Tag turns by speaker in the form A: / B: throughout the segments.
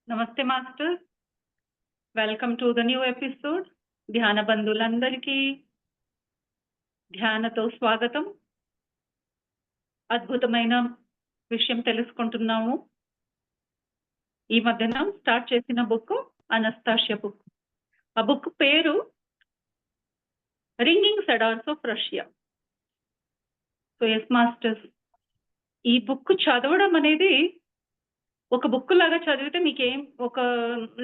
A: నమస్తే master. Welcome to the new episode. ధ్యాన బంధువులందరికీ ధ్యానతో స్వాగతం. అద్భుతమైన విషయం తెలుసుకుంటున్నాము. ఈ మధ్యన స్టార్ట్ చేసిన బుక్ అనస్తాషియా బుక్. ఆ బుక్ పేరు ringing cedars of Russia. So ఎస్ మాస్టర్స్, ఈ బుక్ చదవడం అనేది ఒక బుక్ లాగా చదివితే మీకేం ఒక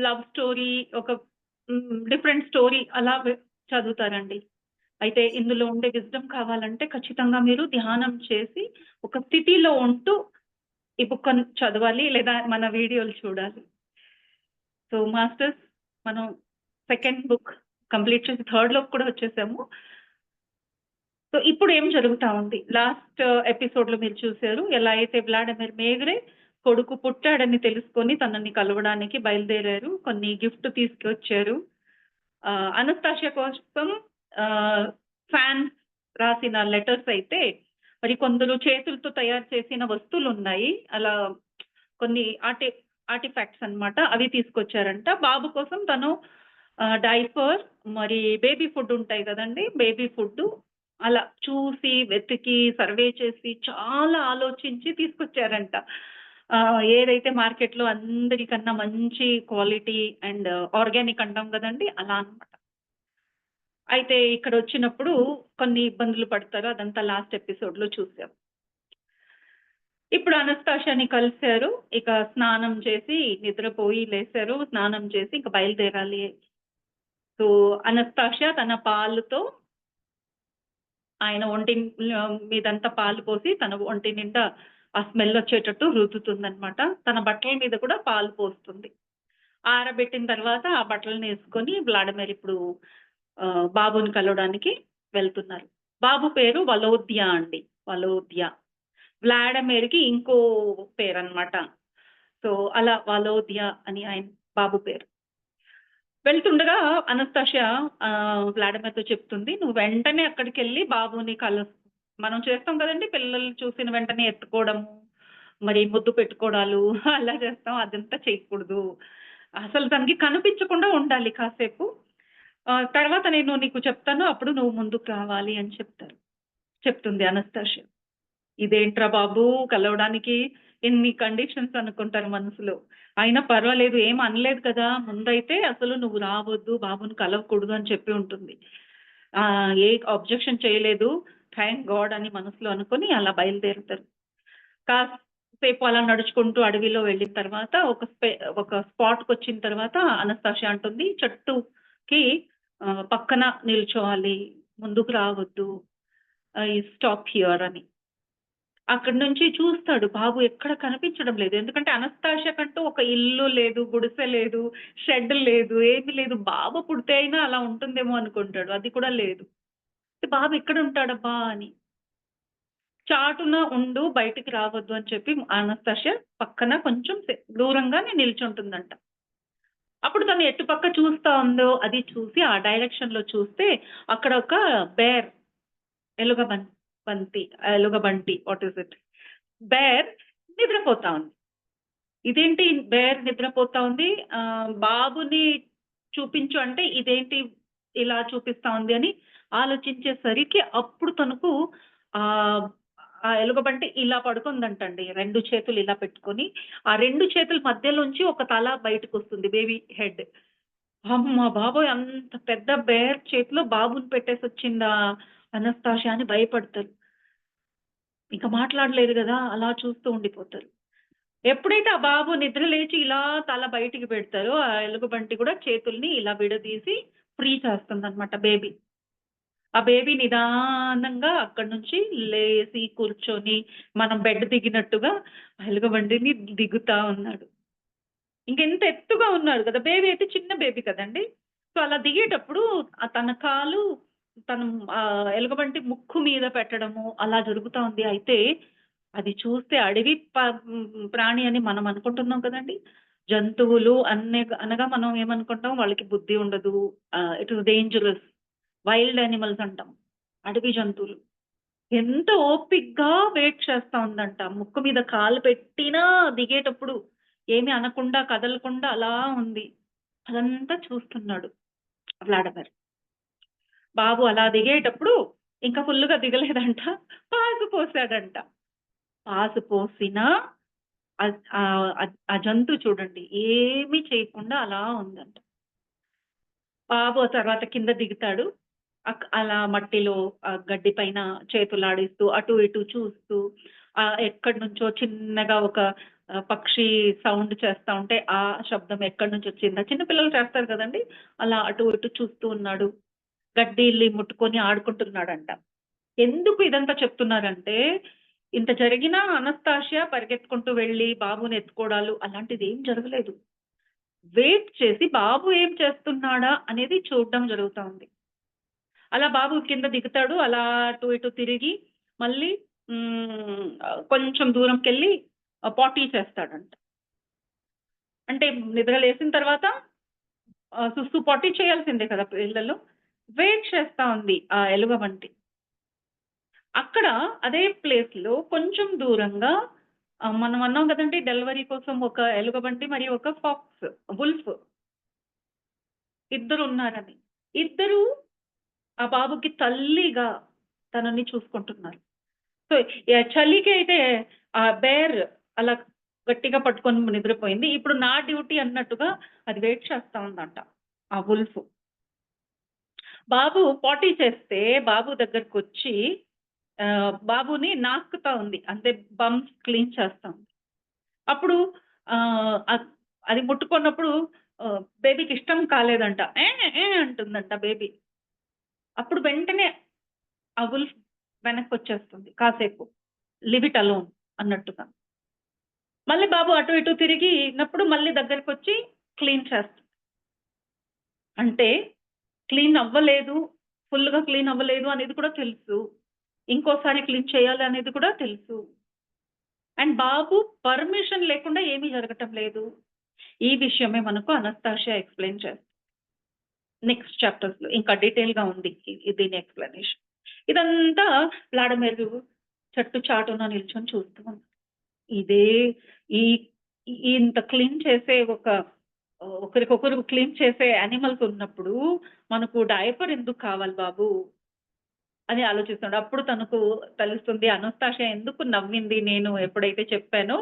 A: లవ్ స్టోరీ, ఒక డిఫరెంట్ స్టోరీ అలా చదువుతారండి. అయితే ఇందులో ఉండే విజ్డమ్ కావాలంటే ఖచ్చితంగా మీరు ధ్యానం చేసి ఒక స్థితిలో ఉంటూ ఈ బుక్ చదవాలి, లేదా మన వీడియోలు చూడాలి. సో మాస్టర్స్, మనం సెకండ్ బుక్ కంప్లీట్ చేసి థర్డ్ లోకి కూడా వచ్చేసాము. సో ఇప్పుడు ఏం జరుగుతా ఉంది? లాస్ట్ ఎపిసోడ్ లో మీరు చూశారు ఎలా అయితే వ్లాడిమిర్ మేగ్రే కొడుకు పుట్టాడని తెలుసుకొని తనని కలవడానికి బయలుదేరారు. కొన్ని గిఫ్ట్ తీసుకొచ్చారు. అనస్తాషియా కోసం ఫ్యాన్స్ రాసిన లెటర్స్ అయితే, మరి కొందరు చేతులతో తయారు చేసిన వస్తువులు ఉన్నాయి, అలా కొన్ని ఆర్టిఫాక్ట్స్ అన్నమాట, అవి తీసుకొచ్చారంట. బాబు కోసం తను డైపర్, మరి బేబీ ఫుడ్ ఉంటాయి కదండి, బేబీ ఫుడ్ అలా చూసి వెతికి సర్వే చేసి చాలా ఆలోచించి తీసుకొచ్చారంట. ఏదైతే మార్కెట్లో అందరికన్నా మంచి క్వాలిటీ అండ్ ఆర్గానిక్ అంటాం కదండి, అలా అన్నమాట. అయితే ఇక్కడ వచ్చినప్పుడు కొన్ని ఇబ్బందులు పడతారు, అదంతా లాస్ట్ ఎపిసోడ్ లో చూసాం. ఇప్పుడు అనస్తాషియాని కలిశారు. ఇక స్నానం చేసి నిద్రపోయి లేశారు, స్నానం చేసి ఇక బయలుదేరాలి. సో అనస్తాషియా తన పాలుతో ఆయన ఒంటి మీదంతా పాలు పోసి తన ఒంటి నిండా ఆ స్మెల్ వచ్చేటట్టు రుద్దుతుందన్నమాట. తన బట్టల మీద కూడా పాలు పోస్తుంది. ఆరబెట్టిన తర్వాత ఆ బట్టలను వేసుకొని వ్లాడిమిర్ ఇప్పుడు బాబుని కలవడానికి వెళ్తున్నారు. బాబు పేరు వలోద్యా అండి, వలోద్యా. వ్లాడిమిర్కి ఇంకో పేరు అన్నమాట. సో అలా వలోద్యా అని ఆయన బాబు పేరు. వెళ్తుండగా అనస్తాషియా వ్లాడిమిర్తో చెప్తుంది, నువ్వు వెంటనే అక్కడికి వెళ్ళి బాబుని మనం చేస్తాం కదండి, పిల్లలు చూసిన వెంటనే ఎత్తుకోవడము, మరి ముద్దు పెట్టుకోవడాలు అలా చేస్తాం, అదంతా చేయకూడదు. అసలు తనకి కనిపించకుండా ఉండాలి కాసేపు. తర్వాత నేను నీకు చెప్తాను, అప్పుడు నువ్వు ముందుకు రావాలి అని చెప్తుంది అనస్తాషియా. ఇదేంట్రా బాబు, కలవడానికి ఎన్ని కండిషన్స్ అనుకుంటారు మనసులో. అయినా పర్వాలేదు, ఏం అనలేదు కదా, ముందైతే అసలు నువ్వు రావద్దు, బాబుని కలవకూడదు అని చెప్పి ఉంటుంది. ఏ అబ్జెక్షన్ చేయలేదు, థ్యాంక్ గాడ్ అని మనసులో అనుకుని అలా బయలుదేరుతారు. కాసేపు అలా నడుచుకుంటూ అడవిలో వెళ్ళిన తర్వాత ఒక స్పాట్కి వచ్చిన తర్వాత అనస్తాషియా అంటుంది, చెట్టుకి పక్కన నిల్చోవాలి, ముందుకు రావద్దు, స్టాప్ హియర్ అని. అక్కడి నుంచి చూస్తాడు, బాబు ఎక్కడ కనిపించడం లేదు. ఎందుకంటే అనస్తాషియా కంటూ ఒక ఇల్లు లేదు, గుడిసె లేదు, షెడ్ లేదు, ఏమీ లేదు. బాబు పుడితే అయినా అలా ఉంటుందేమో అనుకుంటాడు, అది కూడా లేదు. బాబు ఎక్కడ ఉంటాడబ్బా అని. చాటున ఉండు, బయటికి రావద్దు అని చెప్పి అనస్తాషియా పక్కన కొంచెం దూరంగానే నిల్చుంటుందంట. అప్పుడు తను ఎటుపక్క చూస్తా ఉందో అది చూసి ఆ డైరెక్షన్ లో చూస్తే అక్కడ ఒక బేర్, ఎలుగబంటి, వాట్ ఇస్ ఇట్, బేర్ నిద్రపోతా ఉంది. ఇదేంటి బేర్ నిద్రపోతా ఉంది, బాబుని చూపించు అంటే ఇదేంటి ఇలా చూపిస్తా ఉంది అని ఆలోచించేసరికి అప్పుడు తనకు ఆ ఆ ఎలుగబంటి ఇలా పడుకుందంటండి, 2 చేతులు ఇలా పెట్టుకొని. ఆ 2 చేతుల మధ్యలోంచి ఒక తల బయటకు వస్తుంది, బేబీ హెడ్. అమ్మ బాబోయ్, అంత పెద్ద బేర్ చేతిలో బాబుని పెట్టేసి వచ్చిందా అనస్తాషియా అని భయపడతారు. ఇక మాట్లాడలేరు కదా, అలా చూస్తూ ఉండిపోతారు. ఎప్పుడైతే ఆ బాబు నిద్ర లేచి ఇలా తల బయటికి పెడతారో, ఆ ఎలుగుబంటి కూడా చేతుల్ని ఇలా విడదీసి ఫ్రీ చేస్తుందన్నమాట బేబీ. ఆ బేబీ నిదానంగా అక్కడి నుంచి లేసి కూర్చొని మనం బెడ్ దిగినట్టుగా ఆ ఎలుగుబంటిని దిగుతా ఉన్నాడు. ఇంకెంత ఎత్తుగా ఉన్నాడు కదా, బేబీ అయితే చిన్న బేబీ కదండి. సో అలా దిగేటప్పుడు తన కాలు తను ఎలుగుబంటి ముక్కు మీద పెట్టడము అలా జరుగుతా ఉంది. అయితే అది చూస్తే అడవి ప్రాణి అని మనం అనుకుంటున్నాం కదండి. జంతువులు అనగా మనం ఏమనుకుంటాం, వాళ్ళకి బుద్ధి ఉండదు, it is dangerous, wild animals అంటాం, అడవి జంతువులు. ఎంత ఓపిక్గా వెయిట్ చేస్తా ఉందంట, ముక్కు మీద కాలు పెట్టినా దిగేటప్పుడు ఏమి అనకుండా, కదలకుండా అలా ఉంది. అదంతా చూస్తున్నాడు వ్లాడిమిర్. బాబు అలా దిగేటప్పుడు ఇంకా ఫుల్‌గా దిగలేదంట. పాసు పోసాడంట. పాసు పోసినా ఆ జంతువు చూడండి ఏమీ చేయకుండా అలా ఉందంట. బాబు తర్వాత కింద దిగుతాడు. అలా మట్టిలో గడ్డి పైన చేతులాడిస్తూ అటు ఇటు చూస్తూ ఎక్కడి నుంచో చిన్నగా ఒక పక్షి సౌండ్ చేస్తా ఉంటే ఆ శబ్దం ఎక్కడి నుంచి వచ్చిందా? చిన్న పిల్లలు చేస్తారు కదండీ! అలా అటు ఇటు చూస్తూ ఉన్నాడు. గడ్డిల్లి ముట్టుకొని ఆడుకుంటున్నాడంట. ఎందుకు ఇదంతా చెప్తున్నారంటే, ఇంత జరిగినా అనస్తాషియా పరిగెత్తుకుంటూ వెళ్లి బాబుని ఎత్తుకోవడాలు అలాంటిదేం జరగలేదు. వెయిట్ చేసి బాబు ఏం చేస్తున్నాడా అనేది చూడడం జరుగుతా ఉంది. అలా బాబు కింద దిగుతాడు. అలా అటు ఇటు తిరిగి మళ్ళీ కొంచెం దూరంకెళ్ళి పాటీ చేస్తాడంట. అంటే నిద్ర లేసిన తర్వాత సుస్తు పాటీ చేయాల్సిందే కదా పిల్లలు. వెయిట్ చేస్తా ఉంది ఆ ఎలుగుబంటి. అక్కడ అదే ప్లేస్‌లో కొంచెం దూరంగా మనం అన్నాం కదండీ డెలివరీ కోసం ఒక ఎలుగుబంటి మరియు ఒక ఫాక్స్, వుల్ఫ్ ఇద్దరున్నారని. ఇద్దరు ఆ బాబుకి తల్లిగా తనని చూసుకుంటున్నారు. సో, చలికి అయితే ఆ బేర్ అలా గట్టిగా పట్టుకొని నిద్రపోయింది. ఇప్పుడు నా డ్యూటీ అన్నట్టుగా అది వెయిట్ చేస్తా ఉందంట ఆ వుల్ఫ్. బాబు పాటీ చేస్తే బాబు దగ్గరకొచ్చి బాబుని నాకుతా ఉంది. అంటే బమ్స్ క్లీన్ చేస్తా ఉంది. అప్పుడు అది ముట్టుకున్నప్పుడు బేబీకి ఇష్టం కాలేదంట. ఏ ఏ అంటుందంట బేబీ. అప్పుడు వెంటనే ఆ వుల్ఫ్ వెనక్కొచ్చేస్తుంది కాసేపు. లీవ్ ఇట్ అలోన్ అన్నట్టుగా. మళ్ళీ బాబు అటు ఇటు తిరిగినప్పుడు మళ్ళీ దగ్గరకొచ్చి క్లీన్ చేస్తుంది. అంటే క్లీన్ అవ్వలేదు, ఫుల్‌గా క్లీన్ అవ్వలేదు అనేది కూడా తెలుసు. ఇంకోసారి క్లీన్ చేయాలి అనేది కూడా తెలుసు. అండ్ బాబు పర్మిషన్ లేకుండా ఏమీ జరగటం లేదు. ఈ విషయమే మనకు అనస్తాషియా ఎక్స్‌ప్లెయిన్ చేస్తుంది. నెక్స్ట్ చాప్టర్స్‌లో ఇంకా డీటెయిల్‌గా ఉంది దీని ఎక్స్‌ప్లనేషన్. ఇదంతా వ్లాడిమిర్ చెట్టు చాటున నిల్చొని చూస్తూ ఉన్నాడు. ఇదే ఈ ఇంత క్లీన్ చేసే ఒకరికొకరు క్లీన్ చేసే యానిమల్స్ ఉన్నప్పుడు మనకు డయపర్ ఎందుకు కావాలి బాబు? అని ఆలోచిస్తున్నాడు. అప్పుడు తనకు తెలుస్తుంది అనస్తాషియా ఎందుకు నవ్వింది నేను ఎప్పుడైతే చెప్పానో,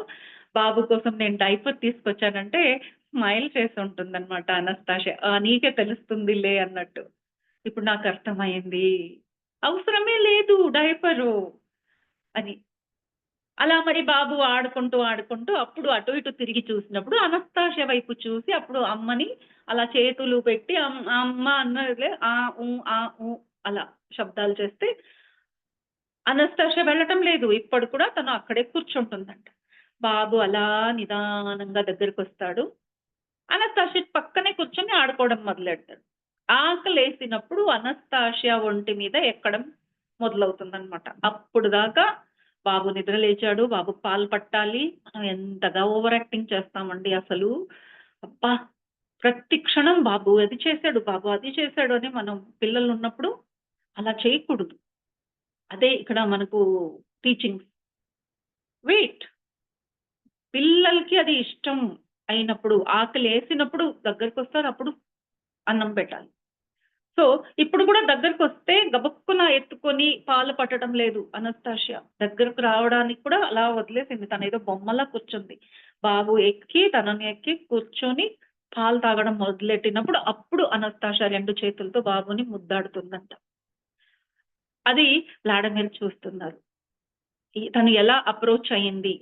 A: బాబు కోసం నేను డైపర్ తీసుకొచ్చానంటే స్మైల్ చేసి ఉంటుందన్నమాట అనస్తాషియా. నీకే తెలుస్తుందిలే అన్నట్టు. ఇప్పుడు నాకు అర్థమయింది. అవసరమే లేదు డైపరు అని. అలా మరి బాబు ఆడుకుంటూ, ఆడుకుంటూ అప్పుడు అటు ఇటు తిరిగి చూసినప్పుడు అనస్తాషియా వైపు చూసి అప్పుడు అమ్మని అలా చేతులు పెట్టి అమ్మ అన్నదిలే ఆ! ఊ, ఆ! ఊ అలా శబ్దాలు చేస్తే అనస్తాషియా వెళ్ళటం లేదు. ఇప్పుడు కూడా తను అక్కడే కూర్చుంటుందంట. బాబు అలా నిదానంగా దగ్గరకొస్తాడు. అనస్తాషియా పక్కనే కూర్చొని ఆడుకోవడం మొదలెడతాడు. ఆకలేసినప్పుడు అనస్తాషియా ఒంటి మీద ఎక్కడం మొదలవుతుందనమాట. అప్పుడు దాకా బాబు నిద్ర లేచాడు. బాబుకు పాలు పట్టాలి. మనం ఎంతగా ఓవర్ యాక్టింగ్ చేస్తామండి అసలు. అబ్బా! ప్రతి క్షణం బాబు అది చేశాడు, బాబు అది చేశాడు అని మనం పిల్లలున్నప్పుడు అలా చేయకూడదు. అదే ఇక్కడ మనకు టీచింగ్. వెయిట్. పిల్లలకి అది ఇష్టం అయినప్పుడు, ఆకలేసినప్పుడు దగ్గరకొస్తారు. అప్పుడు అన్నం పెట్టాలి. సో, ఇప్పుడు కూడా దగ్గరకొస్తే గబుక్కున ఎత్తుకొని పాలు పట్టడం లేదు అనస్తాషియా. దగ్గరకు రావడానికి కూడా అలా వదిలేసింది. తనేదో బొమ్మలా కూర్చుంది. బాబు ఎక్కి తనని ఎక్కి కూర్చొని పాలు తాగడం మొదలెట్టినప్పుడు అప్పుడు అనస్తాషియా 2 చేతులతో బాబుని ముద్దాడుతుందంట. అది వ్లాడిమిర్ చూస్తున్నారు. తను ఎలా అప్రోచ్ అయింది.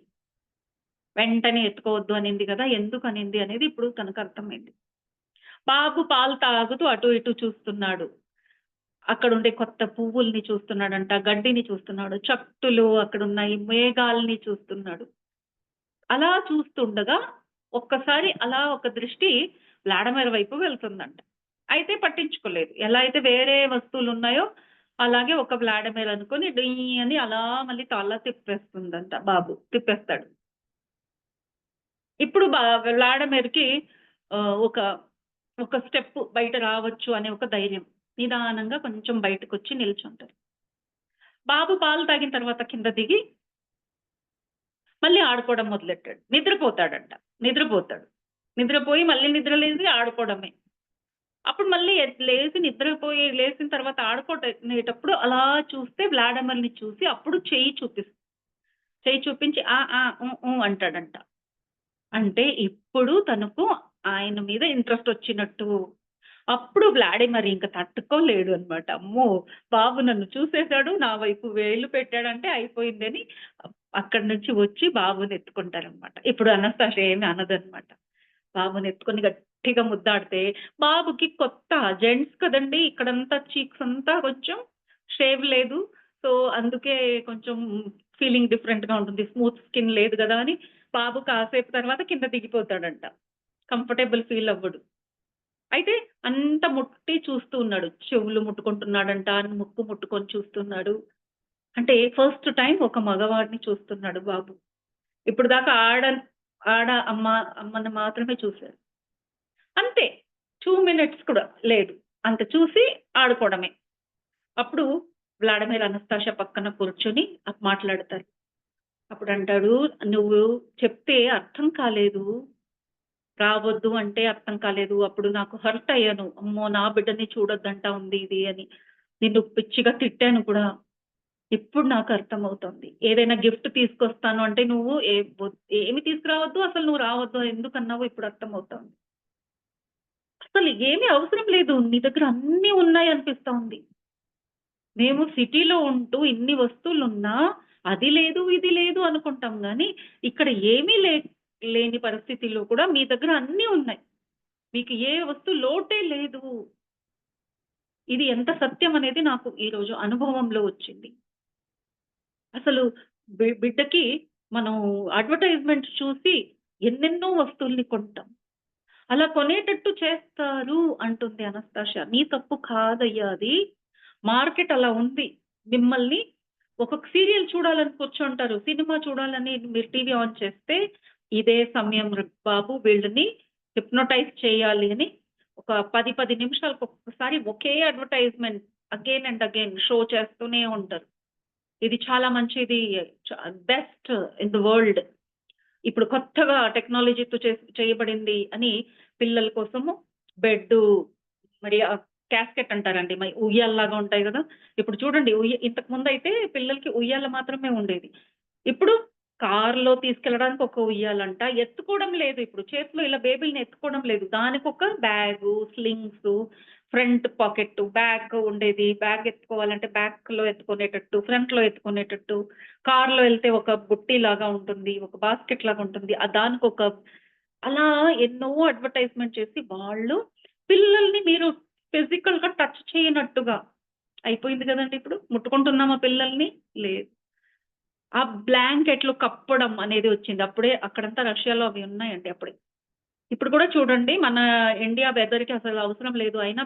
A: వెంటనే ఎత్తుకోవద్దు అనింది కదా! ఎందుకనింది అనేది ఇప్పుడు తనకు అర్థమైంది. బాబు పాలు తాగుతూ అటు ఇటు చూస్తున్నాడు. అక్కడుండే కొత్త పువ్వుల్ని చూస్తున్నాడంట, గడ్డిని చూస్తున్నాడు, చెట్టులు అక్కడున్నాయి, మేఘాల్ని చూస్తున్నాడు. అలా చూస్తుండగా ఒక్కసారి అలా ఒక దృష్టి వ్లాడిమిర్ వైపు వెళ్తుందంట. అయితే పట్టించుకోలేదు. ఎలా అయితే వేరే వస్తువులున్నాయో అలాగే ఒక వ్లాడిమిర్ అనుకోని డొయ్ అని అలా మళ్ళీ తల తిప్పేస్తుందంట బాబు. తిప్పేస్తాడు. ఇప్పుడు వ్లాడిమిర్‌కి ఒక ఒక స్టెప్ బయట రావచ్చు అనే ఒక ధైర్యం. నిదానంగా కొంచెం బయటకొచ్చి నిల్చుంటారు. బాబు పాలు తాగిన తర్వాత కింద దిగి మళ్ళీ ఆడుకోవడం మొదలెట్టాడు. నిద్రపోతాడంట. నిద్రపోతాడు. నిద్రపోయి మళ్ళీ నిద్ర లేసి ఆడుకోవడమే. అప్పుడు మళ్ళీ లేసిన తర్వాత ఆడుకునేటప్పుడు అలా చూస్తే వ్లాడిమిర్‌ని చూసి అప్పుడు చెయ్యి చూపించి ఆ! ఆ! అంటాడంట. అంటే ఇప్పుడు తనకు ఆయన మీద ఇంట్రెస్ట్ వచ్చినట్టు. అప్పుడు వ్లాడిమిర్ ఇంక తట్టుకోలేడు అన్నమాట. అమ్మో! బాబు నన్ను చూసేసాడు, నా వైపు వేలు పెట్టాడంటే అయిపోయిందని అక్కడి నుంచి వచ్చి బాబుని ఎత్తుకుంటారన్నమాట. ఇప్పుడు అనస్తాషియా ఏమి అనదన్నమాట. బాబుని ఎత్తుకొని గట్టిగా ముద్దాడితే, బాబుకి కొత్త జెంట్స్ కదండీ! ఇక్కడంతా చీక్స్ అంతా కొంచెం షేవ్ లేదు. సో, అందుకే కొంచెం ఫీలింగ్ డిఫరెంట్‌గా ఉంటుంది. స్మూత్ స్కిన్ లేదు గదా! అని బాబు కాసేపు తర్వాత కింద దిగిపోతాడంట. Comfortable feel అవ్వడు. అయితే అంత ముట్టి చూస్తూ ఉన్నాడు. చెవులు ముట్టుకుంటున్నాడంట, ముక్కు ముట్టుకొని చూస్తున్నాడు. అంటే ఫస్ట్ టైమ్ ఒక మగవాడిని చూస్తున్నాడు బాబు. ఇప్పటిదాకా అమ్మని మాత్రమే చూసాడు. అంతే. 2 మినిట్స్ కూడా లేదు. అంత చూసి ఆడుకోవడమే. అప్పుడు వ్లాడిమిర్ అనస్తాషియా పక్కన కూర్చొని మాట్లాడతారు. అప్పుడంటాడు, "నువ్వు చెప్తే అర్థం కాలేదు. రావద్దు అంటే అర్థం కాలేదు. అప్పుడు నాకు హర్ట్ అయ్యాను. అమ్మో! నా బిడ్డని చూడొద్దంటా ఉంది ఇది అని. నిన్ను పిచ్చిగా తిట్టాను కూడా. ఇప్పుడు నాకు అర్థమవుతోంది. ఏదైనా గిఫ్ట్ తీసుకొస్తాను అంటే నువ్వు ఏమి తీసుకురావద్దు, అసలు నువ్వు రావద్దు ఎందుకన్నావో ఇప్పుడు అర్థమవుతోంది. అసలు ఏమి అవసరం లేదు. నీ దగ్గర అన్నీ ఉన్నాయనిపిస్తా ఉంది. మేము సిటీలో ఉంటూ ఇన్ని వస్తువులున్నా అది లేదు, ఇది లేదు అనుకుంటాం గానీ, ఇక్కడ ఏమీ లేని పరిస్థితిలో కూడా మీ దగ్గర అన్నీ ఉన్నాయి. మీకు ఏ వస్తువు లోటే లేదు. ఇది ఎంత సత్యం అనేది నాకు ఈరోజు అనుభవంలో వచ్చింది. అసలు బిడ్డకి మనం అడ్వర్టైజ్‌మెంట్ చూసి ఎన్నెన్నో వస్తువుల్ని కొంటాం. అలా కొనేటట్టు చేస్తారు అంటుంది అనస్తాషియా. నీ తప్పు కాదయ్యా అది. మార్కెట్ అలా ఉంది. మిమ్మల్ని ఒకొక్క సీరియల్ చూడాలని కూర్చుంటారు. సినిమా చూడాలని మీరు టీవీ ఆన్ చేస్తే, ఇదే సమయం బాబు వీళ్ళని హిప్నోటైజ్ చేయాలి అని ఒక 10 నిమిషాలకు ఒక్కొక్కసారి ఒకే advertisement again and again show చేస్తూనే ఉంటారు. ఇది చాలా మంచిది. Best in the world. ఇప్పుడు కొత్తగా టెక్నాలజీతో చేయబడింది అని పిల్లల కోసము బెడ్డు మరి క్యాస్కెట్ అంటారండి. ఉయ్యాలలాగా ఉంటాయి గదా! ఇప్పుడు చూడండి ఇంతకుముందయితే పిల్లలకి ఉయ్యాల మాత్రమే ఉండేది. ఇప్పుడు కార్‌లో తీసుకెళ్ళడానికి ఒక ఉయ్యాలంట. ఎత్తుకోవడం లేదు ఇప్పుడు. చేతిలో ఇలా బేబీలని ఎత్తుకోవడం లేదు. దానికొక బ్యాగు, స్లింగ్సు, ఫ్రంట్ పాకెట్టు, బ్యాగ్ ఉండేది. బ్యాగ్ ఎత్తుకోవాలంటే బ్యాక్‌లో ఎత్తుకునేటట్టు, ఫ్రంట్‌లో ఎత్తుకునేటట్టు, కార్‌లో ఎళ్తే ఒక బుట్టీలాగా ఉంటుంది. ఒక బాస్కెట్ లాగా ఉంటుంది. దానికొక అలా ఎన్నో అడ్వర్టైజ్‌మెంట్ చేసి వాళ్ళు పిల్లల్ని మీరు ఫిజికల్‌గా టచ్ చేయనట్టుగా అయిపోయింది గదండీ ఇప్పుడు. ముట్టుకుంటున్నామా పిల్లల్ని? లేదు. ఆ బ్లాంకెట్‌లో కప్పడం అనేది వచ్చింది. అప్పుడే అక్కడంతా రష్యాలో అవి ఉన్నాయండి అప్పుడే. ఇప్పుడు కూడా చూడండి మన ఇండియా వెదర్‌కి అసలు అవసరం లేదు. అయినా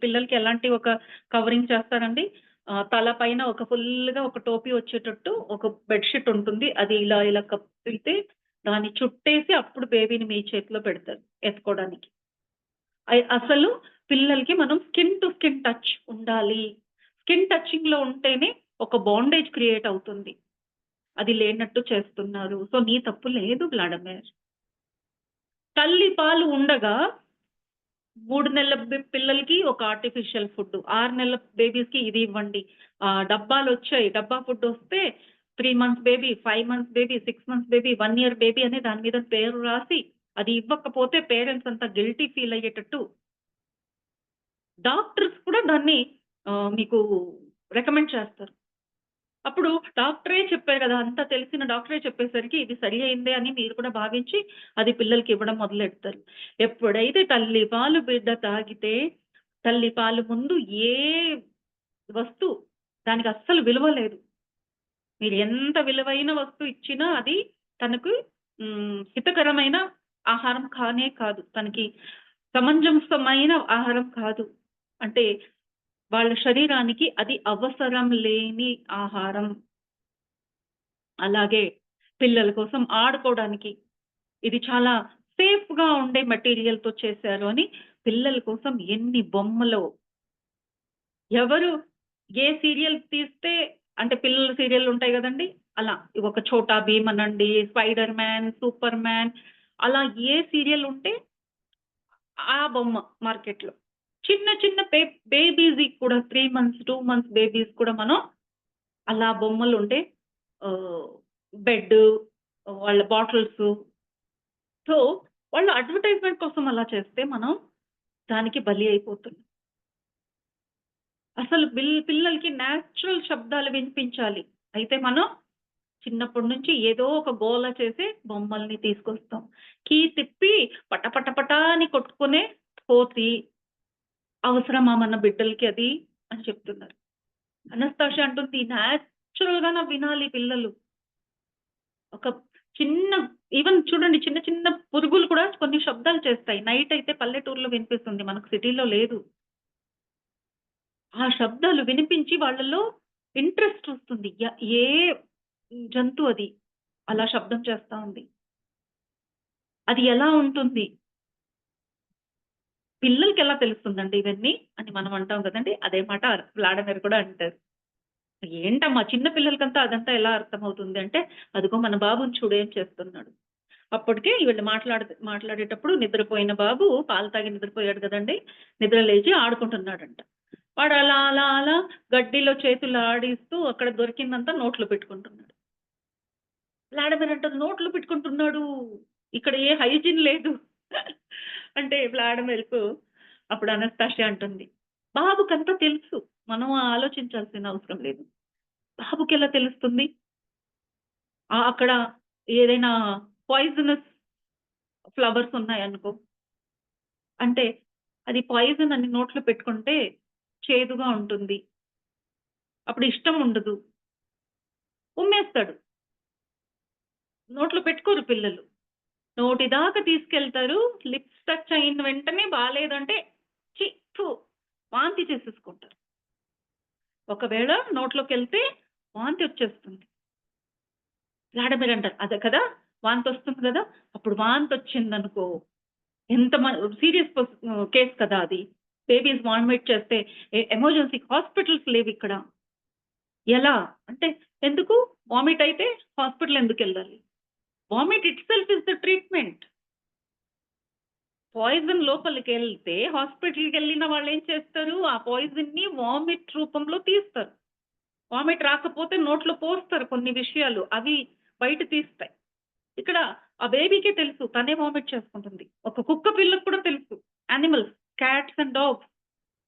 A: పిల్లలకి ఎలాంటి ఒక కవరింగ్ చేస్తారండి. తల పైన ఒక ఫుల్‌గా ఒక టోపీ వచ్చేటట్టు ఒక బెడ్ షీట్ ఉంటుంది. అది ఇలా ఇలా కప్పితే దాన్ని చుట్టేసి అప్పుడు బేబీని మీ చేతిలో పెడతారు ఎత్తుకోవడానికి. అసలు పిల్లలకి మనం స్కిన్ టు స్కిన్ టచ్ ఉండాలి. స్కిన్ టచింగ్‌లో ఉంటేనే ఒక బాండేజ్ క్రియేట్ అవుతుంది. అది లేనట్టు చేస్తున్నారు. సో, నీ తప్పు లేదు వ్లాడిమిర్. తల్లి పాలు ఉండగా 3 నెలల పిల్లలకి ఒక ఆర్టిఫిషియల్ ఫుడ్, 6 నెలల బేబీస్‌కి ఇది ఇవ్వండి. డబ్బాలొచ్చాయి. డబ్బా ఫుడొస్తే 3 months baby, 5 months baby, 6 months baby, 1 year baby అని దాని మీద పేరు రాసి, అది ఇవ్వకపోతే పేరెంట్స్ అంతా గిల్టీ ఫీల్ అయ్యేటట్టు డాక్టర్స్ కూడా దాన్ని మీకు రికమెండ్ చేస్తారు. అప్పుడు డాక్టరే చెప్పారు గదా! అంతా తెలిసిన డాక్టరే చెప్పేసరికి ఇది సరి అయిందే అని మీరు కూడా భావించి అది పిల్లలకి ఇవ్వడం మొదలెడతారు. ఎప్పుడైతే తల్లి పాలు బిడ్డ తాగితే, తల్లి పాలు ముందు ఏ వస్తువు దానికి అస్సలు విలువ లేదు. మీరు ఎంత విలువైన వస్తువు ఇచ్చినా అది తనకు హితకరమైన ఆహారం కానే కాదు. తనకి సమంజసమైన ఆహారం కాదు. అంటే వాళ్ళ శరీరానికి అది అవసరం లేని ఆహారం. అలాగే పిల్లల కోసం ఆడుకోవడానికి ఇది చాలా సేఫ్‌గా ఉండే మెటీరియల్‌తో చేశారు అని పిల్లల కోసం ఎన్ని బొమ్మలో ఎవరు ఏ సీరియల్ తీస్తే అంటే పిల్లల సీరియల్‌లుంటాయి గదండీ! అలా ఒక 'చోటా భీమ్' అనండి, 'స్పైడర్ మ్యాన్', 'సూపర్ మ్యాన్' అలా ఏ సీరియల్ ఉంటే ఆ బొమ్మ మార్కెట్‌లో. చిన్న చిన్న బేబీస్‌కి కూడా 3 మంత్స్, 2 మంత్స్ బేబీస్ కూడా మనం అలా బొమ్మలుంటే ఆహ్, బెడ్డు, వాళ్ళ బాటిల్సు. సో, వాళ్ళు అడ్వర్‌టైజ్‌మెంట్ కోసం అలా చేస్తే మనం దానికి బలి అయిపోతున్నాం. అసలు పిల్లలకి నేచురల్ శబ్దాలు వినిపించాలి. అయితే మనం చిన్నప్పటి నుంచి ఏదో ఒక గోల చేసి బొమ్మల్ని తీసుకొస్తాం. కీ తిప్పి పట పట పటా అని కొట్టుకునే కోతి అవసరమా మన బిడ్డలకి అది అని చెప్తున్నారు. అనస్తాషియా అంటుంది నేచురల్‌గా వినాలి పిల్లలు. ఒక చిన్న ఈవెన్ చూడండి చిన్న చిన్న పురుగులు కూడా కొన్ని శబ్దాలు చేస్తాయి. నైట్ అయితే పల్లెటూరులో వినిపిస్తుంది. మనకు సిటీలో లేదు. ఆ శబ్దాలు వినిపించి వాళ్ళలో ఇంట్రెస్ట్ వస్తుంది. ఏ జంతువు అది అలా శబ్దం చేస్తా ఉంది. అది ఎలా ఉంటుంది? పిల్లలకెలా తెలుస్తుందండి ఇవన్నీ అని మనం అంటాం గదండీ! అదే మాట వ్లాడిమిర్ కూడా అంటారు. ఏంటమ్మా చిన్న పిల్లలకంతా అదంతా ఎలా అర్థమవుతుంది అంటే, అదిగో మన బాబుని చూడు ఏం చేస్తున్నాడు. అప్పటికే వీళ్ళు మాట్లాడేటప్పుడు నిద్రపోయిన బాబు పాలు తాగి నిద్రపోయాడు గదండీ! నిద్ర లేచి ఆడుకుంటున్నాడంట. వాడు అలా అలా అలా గడ్డిలో చేతులు ఆడిస్తూ అక్కడ దొరికిందంతా నోట్లో పెట్టుకుంటున్నాడు. వ్లాడిమిర్ అంటారు నోట్లో పెట్టుకుంటున్నాడు. ఇక్కడ ఏ హైజీన్ లేదు. అంటే వ్లాడిమిర్‌కు అప్పుడు అనస్తాషియా అంటుంది. బాబుకంతా తెలుసు. మనం ఆలోచించాల్సిన అవసరం లేదు. బాబుకెలా తెలుస్తుంది? అక్కడ ఏదైనా పాయిజనస్ ఫ్లవర్స్ ఉన్నాయనుకో, అంటే అది పాయిజన్ అని నోట్లో పెట్టుకుంటే చేదుగా ఉంటుంది. అప్పుడు ఇష్టం ఉండదు. ఉమ్మేస్తాడు. నోట్లో పెట్టుకోరు పిల్లలు. నోటి దాకా తీసుకెళ్తారు. లిప్స్ టచ్ అయిన వెంటనే బాలేదంటే ఛీ! థు వాంతి చేసేసుకుంటారు. ఒకవేళ నోట్లోకెళ్తే వాంతి వచ్చేస్తుంది. వ్లాడిమిర్ అంటారు. అదే కదా! వాంతొస్తుంది గదా! అప్పుడు వాంతొచ్చిందనుకో ఎంత సీరియస్ కేస్ కదా అది. బేబీస్ వామిట్ చేస్తే ఎమర్జెన్సీ హాస్పిటల్స్ లేవిక్కడ. ఎలా? అంటే ఎందుకు? వామిట్ అయితే హాస్పిటల్ ఎందుకెళ్ళాలి? Vomit itself is the treatment. Poison లోపలికెళ్తే హాస్పిటల్‌కెళ్ళిన వాళ్ళేం చేస్తారు? ఆ పాయిజన్‌ని వామిట్ రూపంలో తీస్తారు. వామిట్ రాకపోతే నోట్లో పోస్తారు కొన్ని విషయాలు. అవి బయట తీస్తాయి. ఇక్కడ ఆ బేబీకే తెలుసు తనే వామిట్ చేసుకుంటుంది. ఒక కుక్క పిల్లకి కూడా తెలుసు. యానిమల్స్, క్యాట్స్ అండ్ డాగ్స్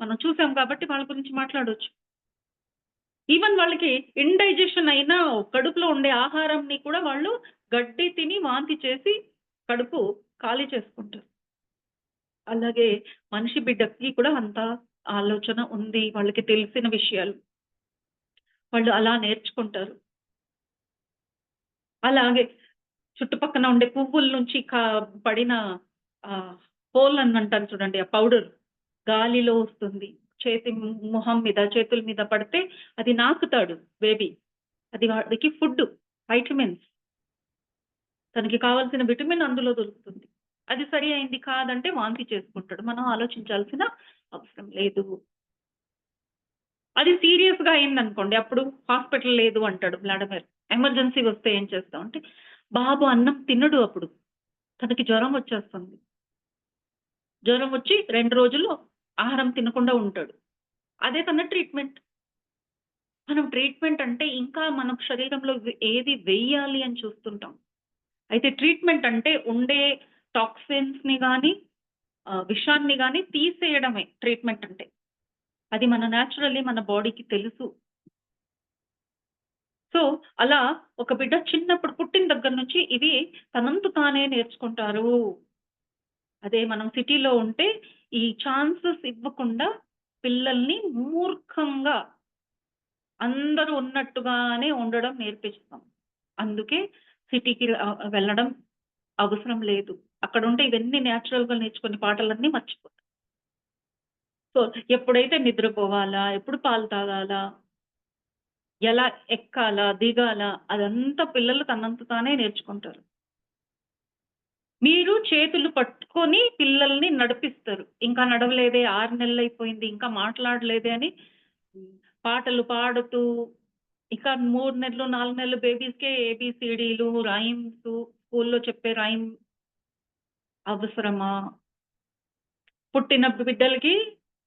A: మనం చూసాం కాబట్టి వాళ్ళ గురించి మాట్లాడొచ్చు. ఈవెన్ వాళ్ళకి ఇండైజెషన్ అయిన కడుపులో ఉండే ఆహారంని కూడా వాళ్ళు గడ్డి తిని వాంతి చేసి కడుపు ఖాళీ చేసుకుంటారు. అలాగే మనిషి బిడ్డకి కూడా అంత ఆలోచన ఉంది. వాళ్ళకి తెలిసిన విషయాలు. వాళ్ళు అలా నేర్చుకుంటారు. అలాగే చుట్టుపక్కన ఉండే పువ్వుల నుంచి పడిన ఆహ్, పోలన్ అంటారు చూడండి. ఆ పౌడర్ గాలిలో వస్తుంది. మొహం మీద, చేతుల మీద పడితే అది నాకుతాడు బేబీ. అది వాడికి ఫుడ్డు. వైటమిన్స్. తనకి కావాల్సిన విటమిన్ అందులో దొరుకుతుంది. అది సరి అయింది కాదంటే వాంతి చేసుకుంటాడు. మనం ఆలోచించాల్సిన అవసరం లేదు. అది సీరియస్‌గా అయిందనుకోండి. అప్పుడు హాస్పిటల్ లేదు అంటాడు వ్లాడిమిర్. ఎమర్జెన్సీ వస్తే ఏం చేస్తాం అంటే, బాబు అన్నం తినడు అప్పుడు. తనకి జ్వరం వచ్చేస్తుంది. జ్వరం వచ్చి 2 రోజులు ఆహారం తినకుండా ఉంటాడు. అదే తన ట్రీట్మెంట్. మనం ట్రీట్మెంట్ అంటే ఇంకా మన శరీరంలో ఏది వెయ్యాలి అని చూస్తుంటాం. అయితే ట్రీట్మెంట్ అంటే ఉండే టాక్సిన్స్‌ని గాని, విషాన్ని గాని తీసేయడమే ట్రీట్మెంట్ అంటే. అది నేచురల్లీ మన బాడీకి తెలుసు. సో, అలా ఒక బిడ్డ చిన్నప్పుడు పుట్టిన దగ్గర నుంచి ఇవి తనంతట తానే నేర్చుకుంటారు. అదే మనం సిటీలో ఉంటే ఈ ఛాన్సెస్ ఇవ్వకుండా పిల్లల్ని మూర్ఖంగా అందరూ ఉన్నట్టుగానే ఉండడం నేర్పిస్తాం. అందుకే సిటీకి వెళ్ళడం అవసరం లేదు. అక్కడుంటే ఇవన్నీ నేచురల్‌గా నేర్చుకునే పాటలన్నీ మర్చిపోతాం. సో, ఎప్పుడైతే నిద్రపోవాలా? ఎప్పుడు పాలు తాగాలా? ఎలా ఎక్కాలా? దిగాలా? అదంతా పిల్లలు తనంత తానే నేర్చుకుంటారు. మీరు చేతులు పట్టుకొని పిల్లల్ని నడిపిస్తారు. ఇంకా నడవలేదే 6 నెలలయిపోయింది. ఇంకా మాట్లాడలేదే అని హ్మ్. పాటలు పాడుతూ ఇక 3 నెలలు, 4 నెలల బేబీస్‌కే ఏబీసీడీలు, రైమ్సు స్కూల్‌లో చెప్పే రైమ్ అవసరమా? పుట్టిన బిడ్డలకి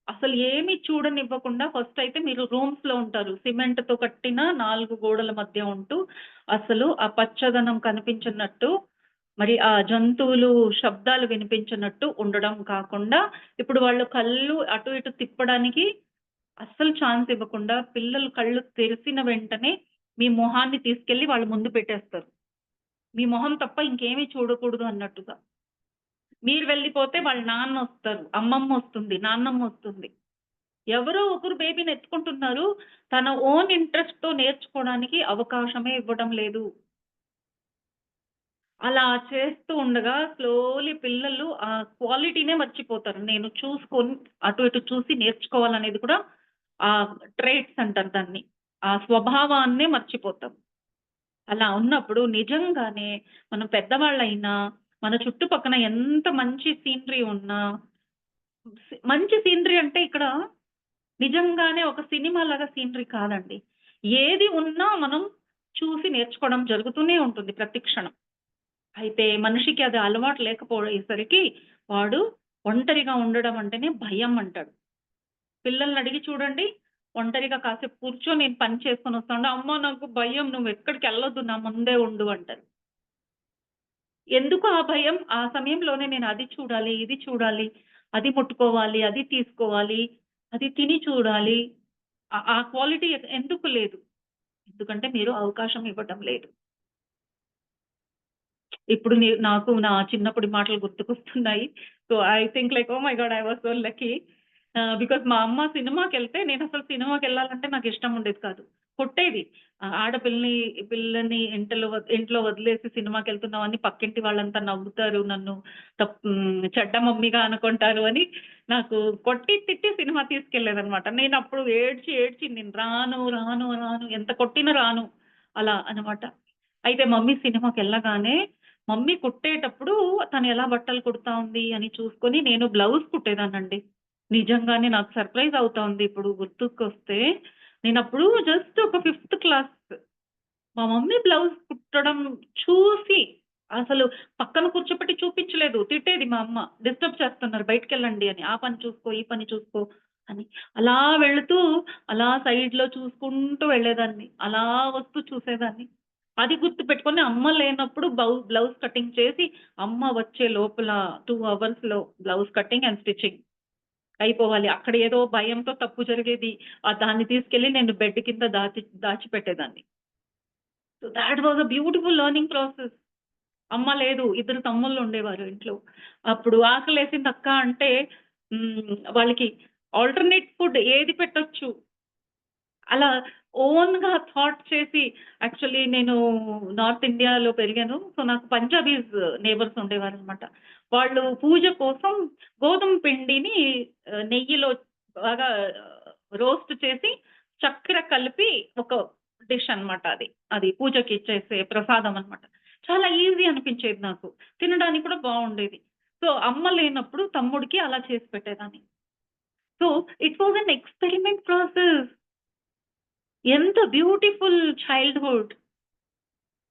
A: అసలు ఏమి చూడనివ్వకుండా ఫస్ట్ అయితే మీరు రూమ్స్‌లో ఉంటారు. సిమెంట్‌తో కట్టిన 4 గోడల మధ్య ఉంటూ, అసలు ఆ పచ్చదనం కనిపించనట్టు, మరి ఆ జంతువులు శబ్దాలు వినిపించనట్టు ఉండడం కాకుండా, ఇప్పుడు వాళ్ళు కళ్ళు అటు ఇటు తిప్పడానికి అస్సలు ఛాన్స్ ఇవ్వకుండా, పిల్లలు కళ్ళు తెరిసిన వెంటనే మీ మొహాన్ని తీసుకెళ్ళి వాళ్ళ ముందు పెట్టేస్తారు. మీ మొహం తప్ప ఇంకేమి చూడకూడదు అన్నట్టుగా. మీరు వెళ్ళిపోతే వాళ్ళ నాన్నొస్తారు. అమ్మమ్మొస్తుంది, నాన్నమ్మొస్తుంది. ఎవరో ఒకరు బేబీని ఎత్తుకుంటున్నారు. తన ఓన్ ఇంట్రెస్ట్‌తో నేర్చుకోవడానికి అవకాశమే ఇవ్వడం లేదు. అలా చేస్తూ ఉండగా స్లోలీ పిల్లలు ఆ క్వాలిటీనే మర్చిపోతారు. నేను చూసుకొని అటు ఇటు చూసి నేర్చుకోవాలనేది కూడా ట్రేట్స్ అంటారు దాన్ని. ఆ స్వభావాన్నే మర్చిపోతాం. అలా ఉన్నప్పుడు నిజంగానే మనం పెద్దవాళ్ళైనా, మన చుట్టుపక్కన ఎంత మంచి సీనరీ ఉన్నా, మంచి సీనరీ అంటే ఇక్కడ నిజంగానే ఒక సినిమాలాగా సీనరీ కాదండి. ఏది ఉన్నా మనం చూసి నేర్చుకోవడం జరుగుతూనే ఉంటుంది ప్రతి క్షణం. అయితే మనిషికి అది అలవాటు లేకపోయేసరికి వాడు ఒంటరిగా ఉండడం అంటేనే భయం అంటాడు. పిల్లల్ని అడిగి చూడండి. ఒంటరిగా కాసేపు కూర్చో నేను పని చేసుకొనొస్తా అంటే, "అమ్మ నాకు భయం నువ్వెక్కడికెళ్ళొద్దు నా ముందే ఉండు" అంటారు. ఎందుకు ఆ భయం? ఆ సమయంలోనే నేను అది చూడాలి, ఇది చూడాలి, అది ముట్టుకోవాలి, అది తీసుకోవాలి, అది తిని చూడాలి. ఆ క్వాలిటీ ఎందుకు లేదు? ఎందుకంటే మీరు అవకాశం ఇవ్వటం లేదు. ఇప్పుడు నాకు నా చిన్నప్పటి మాటలు గుర్తుకొస్తున్నాయి. So, I think like oh my God! I was so lucky. Because మా అమ్మ సినిమాకెళ్తే నేనసలు సినిమాకెళ్ళాలంటే నాకిష్టం ఉండేది కాదు. కొట్టేది. ఆడపిల్లని పిల్లని ఇంట్లో వదిలేసి సినిమాకెళ్తున్నావని పక్కింటి వాళ్ళంతా నవ్వుతారు. నన్ను చెడ్డ మమ్మీగా అనుకుంటారు అని నాకు కొట్టి, తిట్టి సినిమా తీసుకెళ్ళేదనమాట. నేనప్పుడు ఏడ్చి, ఏడ్చి నేను రాను, రాను, రాను ఎంత కొట్టినా రాను. అలా అనమాట. అయితే మమ్మీ సినిమాకెళ్ళగానే మమ్మీ కుట్టేటప్పుడు తనెలా బట్టలు కుడతా ఉంది అని చూసుకొని నేను బ్లౌజ్ కుట్టేదాన్నండి. నిజంగానే నాకు సర్ప్రైజ్ అవుతా ఉంది ఇప్పుడు గుర్తుకొస్తే. నేనప్పుడు జస్ట్ ఒక ఫిఫ్త్ క్లాస్. మా మమ్మీ బ్లౌజ్ కుట్టడం చూసి అసలు పక్కన కూర్చోపెట్టి చూపించలేదు. తిట్టేది మా అమ్మ. డిస్టర్బ్ చేస్తున్నారు బయటికెళ్ళండి అని. ఆ పని చూసుకో, ఈ పని చూసుకో అని. అలా వెళుతూ అలా సైడ్‌లో చూసుకుంటూ వెళ్ళేదాన్ని. అలా వస్తూ చూసేదాన్ని. అది గుర్తుపెట్టుకొని అమ్మ లేనప్పుడు బ్లౌజ్ కటింగ్ చేసి, అమ్మ వచ్చే లోపల 2 అవర్స్‌లో బ్లౌజ్ కటింగ్ అండ్ స్టిచింగ్ అయిపోవాలి. అక్కడ ఏదో భయంతో తప్పు జరిగేది. దాన్ని తీసుకెళ్ళి నేను బెడ్ కింద దాచిపెట్టేదాన్ని. So, that was a beautiful learning process. అమ్మ లేదు. ఇద్దరు తమ్ముళ్ళుండేవారు ఇంట్లో. అప్పుడు ఆకలేసిందక్కా అంటే వాళ్ళకి ఆల్టర్‌నేట్ ఫుడ్ ఏది పెట్టొచ్చు? అలా ఓన్‌గా థాట్ చేసి యాక్చువల్లీ నేను నార్త్ ఇండియాలో పెరిగాను. సో, నాకు పంజాబీస్ నేబర్స్ ఉండేవారనమాట. వాళ్ళు పూజ కోసం గోధుమ పిండిని నెయ్యిలో బాగా రోస్ట్ చేసి చక్కెర కలిపి ఒక డిష్ అనమాట అది. అది పూజకి చేసే ప్రసాదం అనమాట. చాలా ఈజీ అనిపించేది నాకు. తినడానికి కూడా బావుండేది. సో, అమ్మ లేనప్పుడు తమ్ముడికి అలా చేసి పెట్టేదాన్ని. So, it was an experiment process. ఎంత బ్యూటిఫుల్ చైల్డ్‌హుడ్.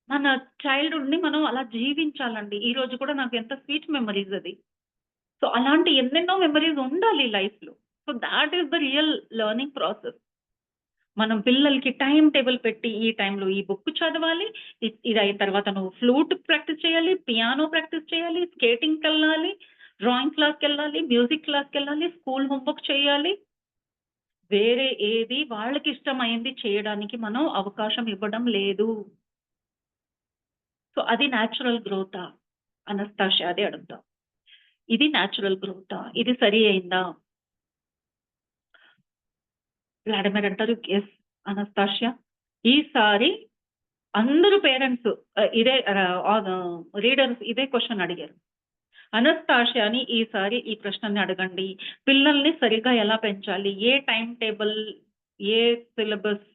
A: మన చైల్డ్‌హుడ్‌ని మనం అలా జీవించాలండి. ఈ రోజు కూడా నాకు ఎంత స్వీట్ మెమోరీస్ అది. సో, అలాంటి ఎన్నెన్నో మెమోరీస్ ఉండాలి లైఫ్‌లో. So, thought is the real learning process. మనం పిల్లలకి టైమ్ టేబుల్ పెట్టి, ఈ టైంలో ఈ బుక్ చదవాలి. ఇదయిన తర్వాత నువ్వు ఫ్లూట్ ప్రాక్టీస్ చేయాలి, పియానో ప్రాక్టీస్ చేయాలి, స్కేటింగ్‌కెళ్ళాలి, డ్రాయింగ్ క్లాస్‌కెళ్ళాలి, మ్యూజిక్ క్లాస్‌కెళ్ళాలి, స్కూల్ హోంవర్క్ చేయాలి. వేరే ఏది వాళ్ళకిష్టమైంది చేయడానికి మనం అవకాశం ఇవ్వడం లేదు. సో, అది నేచురల్ గ్రోతా? అనస్తాషియా అదే అడుగుతా. ఇది నేచురల్ గ్రోతా? ఇది సరి అయిందా? వ్లాడిమిర్ అంటారు, "యెస్ అనస్తాషియా. ఈసారి అందరూ పేరెంట్స్ ఇదే రీడర్స్ ఇదే క్వెషన్ అడిగారు. అనస్తాషియాని ఈసారి ఈ ప్రశ్నని అడగండి. పిల్లల్ని సరిగ్గా ఎలా పెంచాలి? ఏ టైమ్ టేబుల్, ఏ సిలబస్,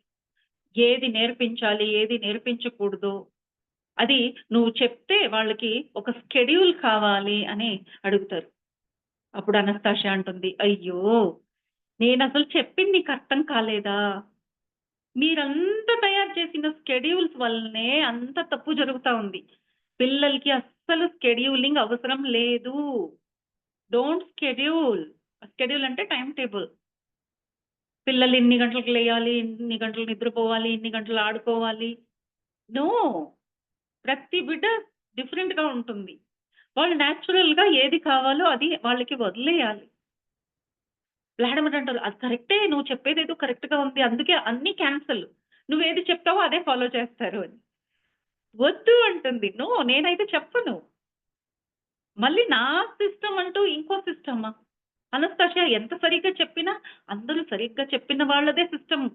A: ఏది నేర్పించాలి? ఏది నేర్పించకూడదు? అది నువ్వు చెప్తే వాళ్ళకి ఒక షెడ్యూల్ కావాలి" అని అడుగుతారు. అప్పుడు అనస్తాషియా అంటుంది, "అయ్యో! నేనసలు చెప్పింది నీకు అర్థం కాలేదా? మీరంతా తయారు చేసిన షెడ్యూల్స్ వల్లనే అంత తప్పు జరుగుతా ఉంది. పిల్లలకి అస్సలు స్కెడ్యూలింగ్ అవసరం లేదు. Don't schedule. స్కెడ్యూల్ అంటే టైమ్ టేబుల్. పిల్లలు ఇన్ని గంటలకు లేయాలి, ఇన్ని గంటలు నిద్రపోవాలి, ఇన్ని గంటలు ఆడుకోవాలి. నో. ప్రతి బిడ్డ డిఫరెంట్‌గా ఉంటుంది. వాళ్ళు నేచురల్‌గా ఏది కావాలో అది వాళ్ళకి వదిలేయాలి. మేడం అంటారు, "అది కరెక్టే. నువ్వు చెప్పేదేదో కరెక్ట్‌గా ఉంది. అందుకే అన్నీ క్యాన్సెల్. నువ్వేది చెప్తావో అదే ఫాలో చేస్తారు" అని. వద్దు అంటుంది. నో, నేనైతే చెప్పను. మళ్ళీ నా సిస్టమ్ అంటూ ఇంకో సిస్టమా? అనస్తాషియా ఎంత సరిగ్గా చెప్పినా అందరూ సరిగ్గా చెప్పిన వాళ్ళదే సిస్టమ్.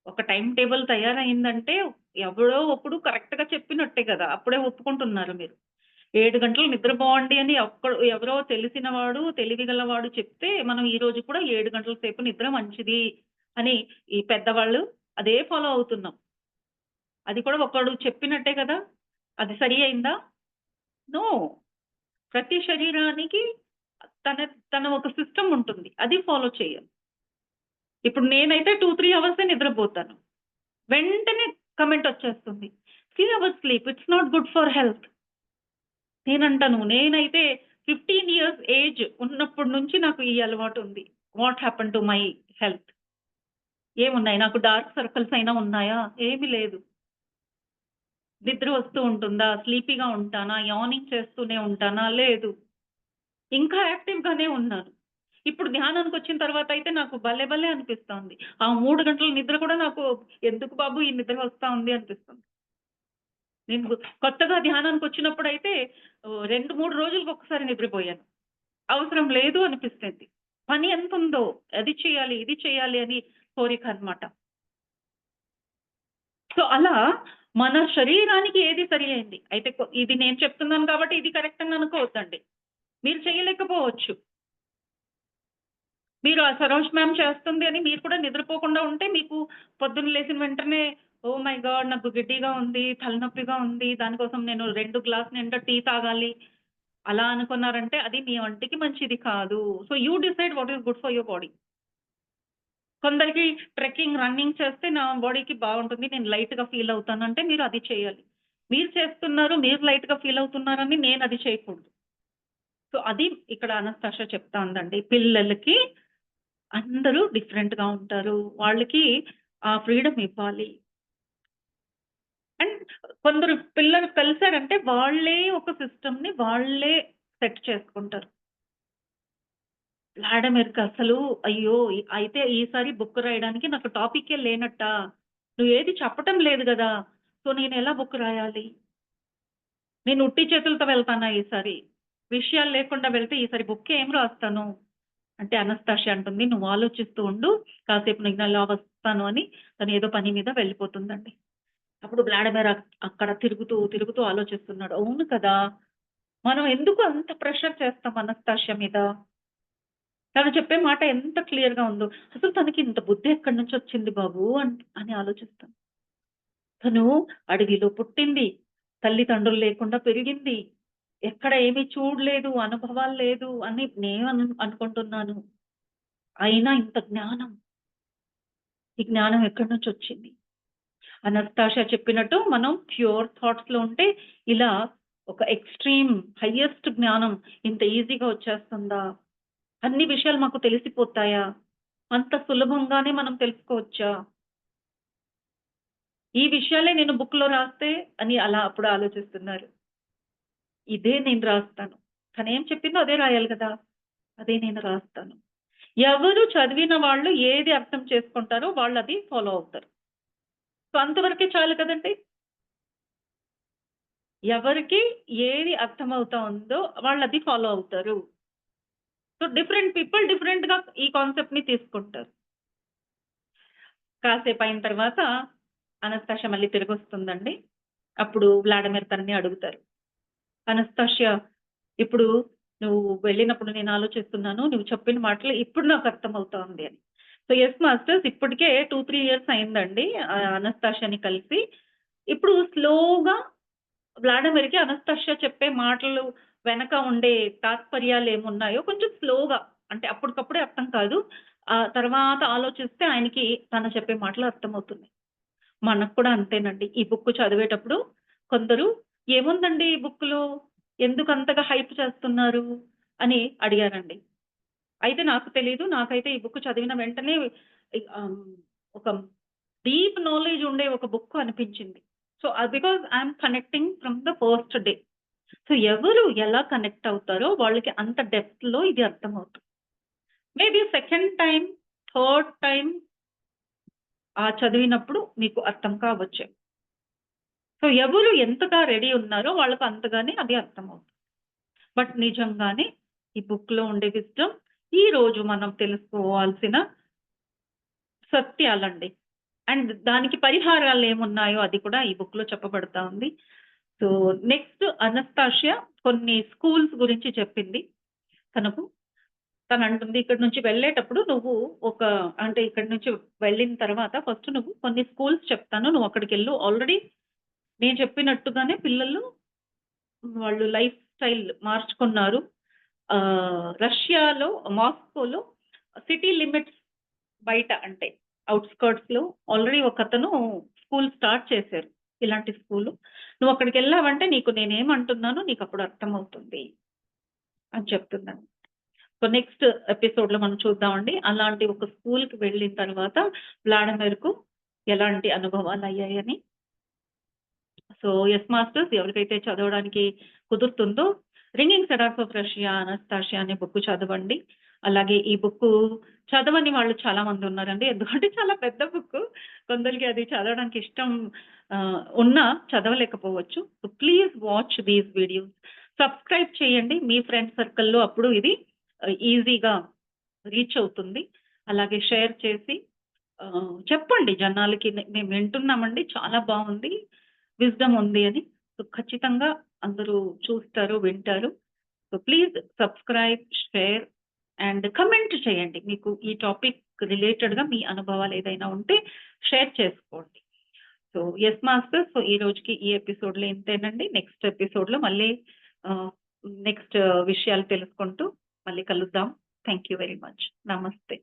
A: ఒక టైమ్ టేబుల్ తయారయిందంటే ఎవడో ఒకడు కరెక్ట్‌గా చెప్పినట్టే గదా! అప్పుడే ఒప్పుకుంటున్నారు మీరు. 7 గంటలు నిద్రపోవండి అని ఎవరో తెలిసిన వాడు, తెలివిగలవాడు చెప్తే మనం ఈ రోజు కూడా 7 గంటల సేపు నిద్ర మంచిది అని ఈ పెద్దవాళ్ళు అదే ఫాలో అవుతున్నాం. అది కూడా ఒకడు చెప్పినట్టే కదా! అది సరి అయిందా? నో. ప్రతి శరీరానికి తన తన ఒక సిస్టమ్ ఉంటుంది. అది ఫాలో చేయాలి. ఇప్పుడు నేనైతే 2, 3 అవర్సే నిద్రపోతాను. వెంటనే కామెంట్ వచ్చేస్తుంది. 3 hours sleep it's not good for health. నేనంటాను నేనైతే 15 ఇయర్స్ ఏజ్ ఉన్నప్పటి నుంచి నాకు ఈ అలవాటు ఉంది. What happen to my health? ఏమున్నాయి? నాకు డార్క్ సర్కిల్స్ అయినా ఉన్నాయా? ఏమి లేదు. నిద్ర వస్తూ ఉంటుందా? స్లీపీగా ఉంటానా? యార్నింగ్ చేస్తూనే ఉంటానా? లేదు. ఇంకా యాక్టివ్‌గానే ఉన్నాను. ఇప్పుడు ధ్యానానికొచ్చిన తర్వాత అయితే నాకు భలే భలే అనిపిస్తోంది. ఆ 3 గంటల నిద్ర కూడా నాకు ఎందుకు బాబు ఈ నిద్ర వస్తా ఉంది అనిపిస్తుంది. నేను కొత్తగా ధ్యానానికొచ్చినప్పుడైతే 2, 3 రోజులకి ఒక్కసారి నిద్రపోయాను. అవసరం లేదు అనిపిస్తుంది. పని ఎంతుందో అది చేయాలి, ఇది చేయాలి అని కోరికనమాట. సో, అలా మన శరీరానికి ఏది సరి అయింది. అయితే ఇది నేను చెప్తున్నాను కాబట్టి ఇది కరెక్ట్ అని అనుకోవద్దండి. మీరు చేయలేకపోవచ్చు. మీరు ఆ సరోజ్ మ్యామ్ చేస్తుంది అని మీరు కూడా నిద్రపోకుండా ఉంటే మీకు పొద్దున్న లేసిన వెంటనే ఓహ్ మై గాడ్! నాకు గిడ్డీగా ఉంది, తలనొప్పిగా ఉంది. దానికోసం నేను 2 గ్లాస్ నిండా టీ తాగాలి. అలా అనుకున్నారంటే అది మీ ఒంటికి మంచిది కాదు. So, you decide what is good for your body. కొందరికి ట్రెక్కింగ్, రన్నింగ్ చేస్తే నా బాడీకి బావుంటుంది. నేను లైట్‌గా ఫీల్ అవుతానంటే మీరు అది చేయాలి. మీరు చేస్తున్నారు, మీరు లైట్‌గా ఫీల్ అవుతున్నారని నేను అది చేయకూడదు. సో, అది ఇక్కడ అనస్తాషియా చెప్తా ఉందండి. పిల్లలకి అందరూ డిఫరెంట్‌గా ఉంటారు. వాళ్ళకి ఆ ఫ్రీడమ్ ఇవ్వాలి. అండ్ కొందరు పిల్లలు కలిసారంటే వాళ్ళే ఒక సిస్టమ్‌ని వాళ్ళే సెట్ చేసుకుంటారు. లాడమెరికి అసలు అయ్యో! అయితే ఈసారి బుక్ రాయడానికి నాకు టాపిక్కే లేనట్టా? నువ్వేది చెప్పటం లేదు గదా! సో, నేనెలా బుక్ రాయాలి? నేను ఉట్టి చేతులతో వెళ్తానా ఈసారి? విషయాలు లేకుండా వెళ్తే ఈసారి బుక్ ఏం రాస్తాను? అంటే అనస్తాషియా అంటుంది, "నువ్వు ఆలోచిస్తూ ఉండు. కాసేపు నేను అలా వస్తాను" అని తను ఏదో పని మీద వెళ్ళిపోతుందండి. అప్పుడు వ్లాడిమిర్ అక్కడ తిరుగుతూ, తిరుగుతూ ఆలోచిస్తున్నాడు. అవును కదా! మనం ఎందుకు అంత ప్రెషర్ చేస్తాం అనస్తాషియా మీద? తను చెప్పే మాట ఎంత క్లియర్‌గా ఉందో. అసలు తనకి ఇంత బుద్ధి ఎక్కడి నుంచొచ్చింది బాబు అని ఆలోచిస్తాను. తను అడవిలో పుట్టింది. తల్లిదండ్రులు లేకుండా పెరిగింది. ఎక్కడ ఏమి చూడలేదు, అనుభవాలు లేదు అని నేను అనుకుంటున్నాను. అయినా ఇంత జ్ఞానం. ఈ జ్ఞానం ఎక్కడి నుంచొచ్చింది? అనస్తాషియా చెప్పినట్టు మనం ప్యూర్ థాట్స్‌లో ఉంటే ఇలా ఒక ఎక్స్‌ట్రీమ్ హైయెస్ట్ జ్ఞానం ఇంత ఈజీగా వచ్చేస్తుందా? అన్ని విషయాలు మాకు తెలిసిపోతాయా? అంత సులభంగానే మనం తెలుసుకోవచ్చా? ఈ విషయాలే నేను బుక్‌లో రాస్తే అని అలా అప్పుడు ఆలోచిస్తున్నారు. ఇదే నేను రాస్తాను. తనేం చెప్పిందో అదే రాయాలి కదా! అదే నేను రాస్తాను. ఎవరు చదివిన వాళ్ళు ఏది అర్థం చేసుకుంటారో వాళ్ళది ఫాలో అవుతారు. సో, అంతవరకే చాలు కదండీ! ఎవరికి ఏది అర్థమవుతా ఉందో వాళ్ళది ఫాలో అవుతారు. సో, డిఫరెంట్ పీపుల్ డిఫరెంట్‌గా ఈ కాన్సెప్ట్‌ని తీసుకుంటారు. కాసేపయిన తర్వాత అనస్తాషియా మళ్ళీ తిరిగొస్తుందండి. అప్పుడు వ్లాడిమిర్ తనని అడుగుతారు. అనస్తాషియా, ఇప్పుడు నువ్వు వెళ్ళినప్పుడు నేను ఆలోచిస్తున్నాను. నువ్వు చెప్పిన మాటలు ఇప్పుడు నాకు అర్థమవుతోంది అని. సో, యెస్ మాస్టర్స్ ఇప్పటికే 2, 3 ఇయర్స్ అయిందండి అనస్తాషియాని కలిసి. ఇప్పుడు స్లోగా వ్లాడిమిర్‌కి అనస్తాషియా చెప్పే మాటలు వెనక ఉండే తాత్పర్యాలేమున్నాయో కొంచెం స్లోగా అంటే అప్పటికప్పుడే అర్థం కాదు. తర్వాత ఆలోచిస్తే ఆయనకి తను చెప్పే మాటలు అర్థమవుతున్నాయి. మనకు కూడా అంతేనండి. ఈ బుక్ చదివేటప్పుడు కొందరు ఏముందండి ఈ బుక్‌లో ఎందుకు అంతగా హైప్ చేస్తున్నారు అని అడిగారండి. అయితే నాకు తెలీదు. నాకైతే ఈ బుక్ చదివిన వెంటనే ఒక డీప్ నాలెడ్జ్ ఉండే ఒక బుక్ అనిపించింది. So, because I'm connecting from the first day. So, ఎవరు ఎలా కనెక్ట్ అవుతారో వాళ్ళకి అంత డెప్త్‌లో ఇది అర్థమవుతుంది. Maybe second time, third time చదివినప్పుడు మీకు అర్థం కావచ్చు. సో, ఎవరు ఎంతగా రెడీ ఉన్నారో వాళ్ళకి అంతగానే అది అర్థమవుతుంది. బట్ నిజంగానే ఈ బుక్‌లో ఉండే విజ్డమ్ ఈరోజు మనం తెలుసుకోవాల్సిన సత్యాలండి. అండ్ దానికి పరిహారాలేమున్నాయో అది కూడా ఈ బుక్‌లో చెప్పబడతా ఉంది. సో, నెక్స్ట్ అనస్తాషియా కొన్ని స్కూల్స్ గురించి చెప్పింది తనకు. తనంటుంది ఇక్కడి నుంచి వెళ్ళేటప్పుడు నువ్వు ఒక అంటే ఇక్కడి నుంచి వెళ్ళిన తర్వాత ఫస్ట్ నువ్వు కొన్ని స్కూల్స్ చెప్తాను. నువ్వు అక్కడికెళ్ళు. ఆల్రెడీ నేను చెప్పినట్టుగానే పిల్లలు వాళ్ళు లైఫ్ స్టైల్ మార్చుకున్నారు. రష్యాలో మాస్కోలో సిటీ లిమిట్స్ బయట అంటే ఔట్‌స్కర్ట్స్‌లో ఆల్రెడీ ఒకతను స్కూల్ స్టార్ట్ చేశారు. ఇలాంటి స్కూలు. నువ్వు అక్కడికెళ్ళావంటే నీకు నేనేమంటున్నానో నీకప్పుడు అర్థమవుతుంది అని చెప్తున్నాను. సో, నెక్స్ట్ ఎపిసోడ్‌లో మనం చూద్దామండి. అలాంటి ఒక స్కూల్‌కి వెళ్ళిన తర్వాత వ్లాడిమిర్‌కు ఎలాంటి అనుభవాలయ్యాయని. సో, యెస్ మాస్టర్స్ ఎవరికైతే చదవడానికి కుదురుతుందో 'రింగింగ్ సెడార్స్ ఆఫ్ రష్యా' అనస్తాషియా అనే బుక్ చదవండి. అలాగే ఈ బుక్కు చదవని వాళ్ళు చాలా మందున్నారండి. ఎందుకంటే చాలా పెద్ద బుక్కు. కొందరికి అది చదవడానికి ఇష్టం ఉన్నా చదవలేకపోవచ్చు. So, please watch these videos. Subscribe చేయండి. మీ ఫ్రెండ్ సర్కిల్‌లో అప్పుడు ఇది ఈజీగా రీచ్ అవుతుంది. అలాగే షేర్ చేసి చెప్పండి జనాలకి మేము వింటున్నామండి. చాలా బావుంది. విజ్డమ్ ఉంది అని. సో, ఖచ్చితంగా అందరూ చూస్తారు, వింటారు. So, please subscribe, share and comment చేయండి. మీకు ఈ టాపిక్ రిలేటెడ్‌గా మీ అనుభవాలు ఏదైనా ఉంటే షేర్ చేసుకోండి. So, yes masters. సో, ఈ రోజుకి ఈ ఎపిసోడ్‌లో ఇంతేనండి. నెక్స్ట్ ఎపిసోడ్‌లో మళ్ళీ ఆహ్, నెక్స్ట్ విషయాలు తెలుసుకుంటూ మళ్ళీ కలుద్దాం. Thank you very much. నమస్తే.